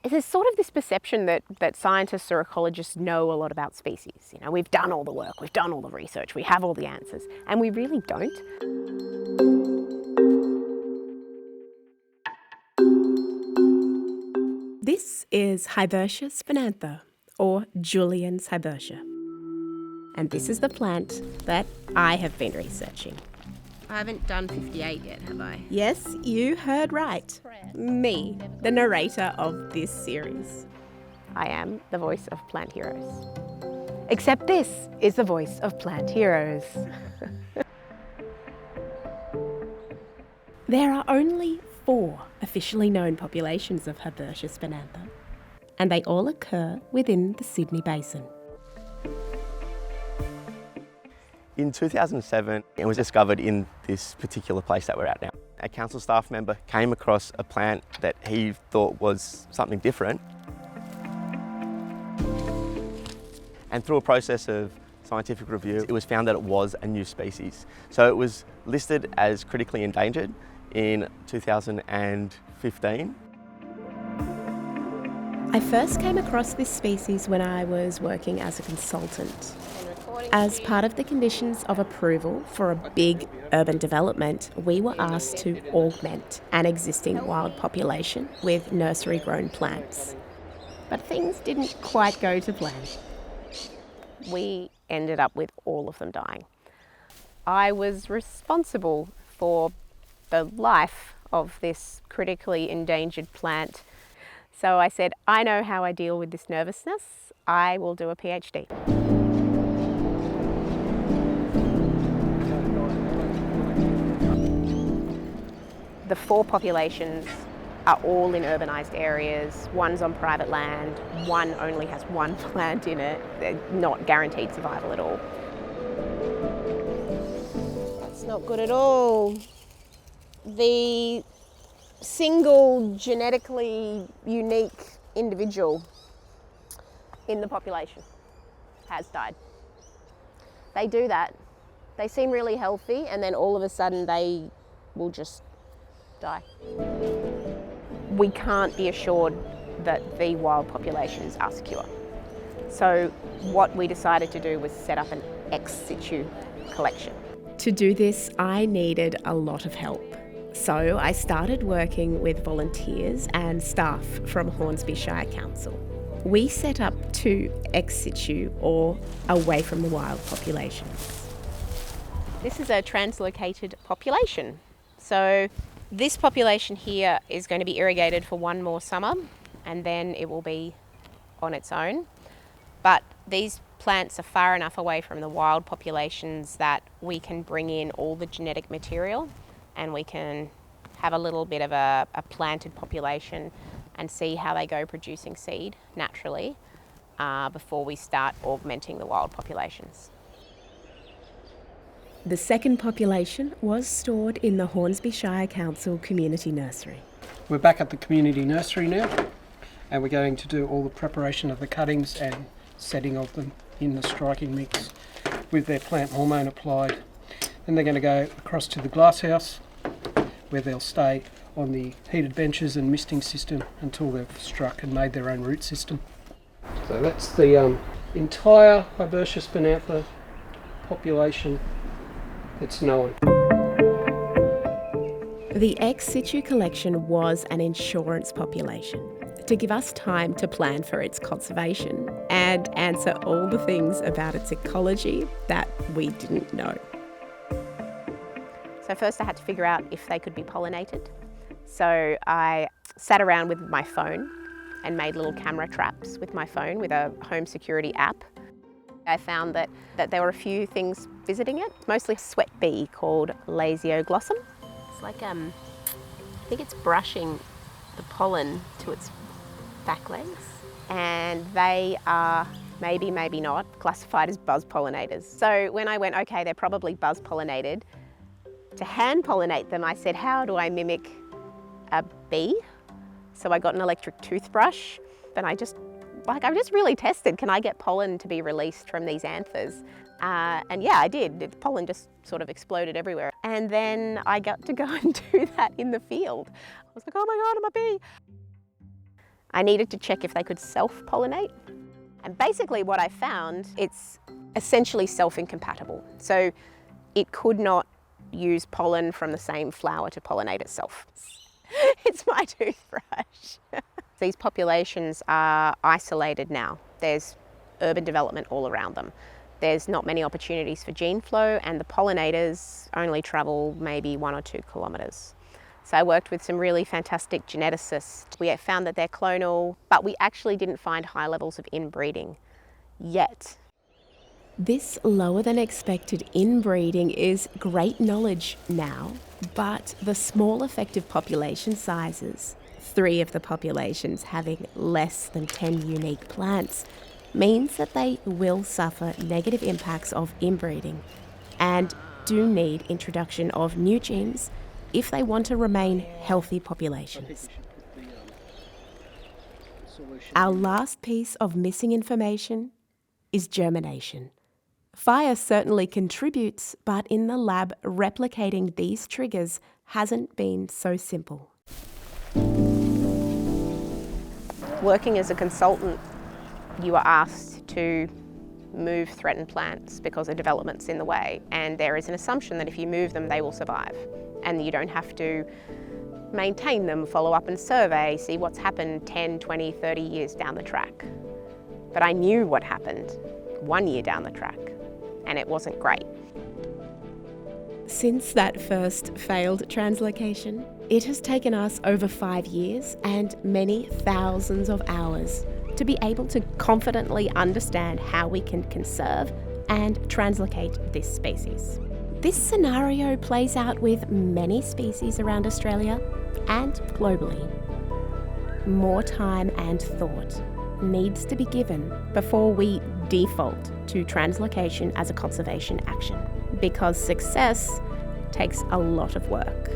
There's sort of this perception that scientists or ecologists know a lot about species. You know, we've done all the work, we've done all the research, we have all the answers, and we really don't. This is Hibbertia spanantha, or Julian's Hibbertia. And this is the plant that I have been researching. I haven't done 58 yet, have I? Yes, you heard right. Me, the narrator of this series. I am the voice of Plant Heroes. Except this is the voice of Plant Heroes. There are only 4 officially known populations of Hibbertia spanantha, and they all occur within the Sydney Basin. In 2007, it was discovered in this particular place that we're at now. A council staff member came across a plant that he thought was something different. And through a process of scientific review, it was found that it was a new species. So it was listed as critically endangered in 2015. I first came across this species when I was working as a consultant. As part of the conditions of approval for a big urban development, we were asked to augment an existing wild population with nursery-grown plants. But things didn't quite go to plan. We ended up with all of them dying. I was responsible for the life of this critically endangered plant. So I said, I know how I deal with this nervousness. I will do a PhD. The 4 populations are all in urbanised areas. One's on private land, one only has 1 plant in it. They're not guaranteed survival at all. That's not good at all. The single genetically unique individual in the population has died. They do that. They seem really healthy, and then all of a sudden they will just die. We can't be assured that the wild populations are secure. So what we decided to do was set up an ex situ collection. To do this, I needed a lot of help. So I started working with volunteers and staff from Hornsby Shire Council. We set up 2 ex situ, or away from the wild populations. This is a translocated population. So this population here is going to be irrigated for 1 more summer, and then it will be on its own. But these plants are far enough away from the wild populations that we can bring in all the genetic material, and we can have a little bit of a planted population and see how they go producing seed naturally before we start augmenting the wild populations. The second population was stored in the Hornsby Shire Council Community Nursery. We're back at the community nursery now, and we're going to do all the preparation of the cuttings and setting of them in the striking mix with their plant hormone applied. Then they're going to go across to the glasshouse, where they'll stay on the heated benches and misting system until they've struck and made their own root system. So that's the entire Hibbertia spanantha population that's known. The ex situ collection was an insurance population to give us time to plan for its conservation and answer all the things about its ecology that we didn't know. So first I had to figure out if they could be pollinated. So I sat around with my phone and made little camera traps with my phone with a home security app. I found that there were a few things visiting it, mostly a sweat bee called Lasioglossum. It's like, I think it's brushing the pollen to its back legs. And they are, maybe not, classified as buzz pollinators. So when I went, okay, they're probably buzz pollinated, to hand pollinate them, I said, how do I mimic a bee? So I got an electric toothbrush, and I just really tested, can I get pollen to be released from these anthers? And yeah, I did. The pollen just sort of exploded everywhere. And then I got to go and do that in the field. I was like, oh my God, I'm a bee. I needed to check if they could self-pollinate. And basically what I found, it's essentially self-incompatible. So it could not use pollen from the same flower to pollinate itself. It's my toothbrush. These populations are isolated now. There's urban development all around them. There's not many opportunities for gene flow, and the pollinators only travel maybe 1 or 2 kilometres. So I worked with some really fantastic geneticists. We found that they're clonal, but we actually didn't find high levels of inbreeding yet. This lower than expected inbreeding is great knowledge now, but the small effective population sizes, 3 of the populations having less than 10 unique plants, means that they will suffer negative impacts of inbreeding and do need introduction of new genes if they want to remain healthy populations. Our last piece of missing information is germination. Fire certainly contributes, but in the lab, replicating these triggers hasn't been so simple. Working as a consultant, you are asked to move threatened plants because of development's in the way, and there is an assumption that if you move them, they will survive, and you don't have to maintain them, follow up and survey, see what's happened 10, 20, 30 years down the track. But I knew what happened 1 year down the track, and it wasn't great. Since that first failed translocation, it has taken us over 5 years and many thousands of hours to be able to confidently understand how we can conserve and translocate this species. This scenario plays out with many species around Australia and globally. More time and thought needs to be given before we default to translocation as a conservation action, because success takes a lot of work.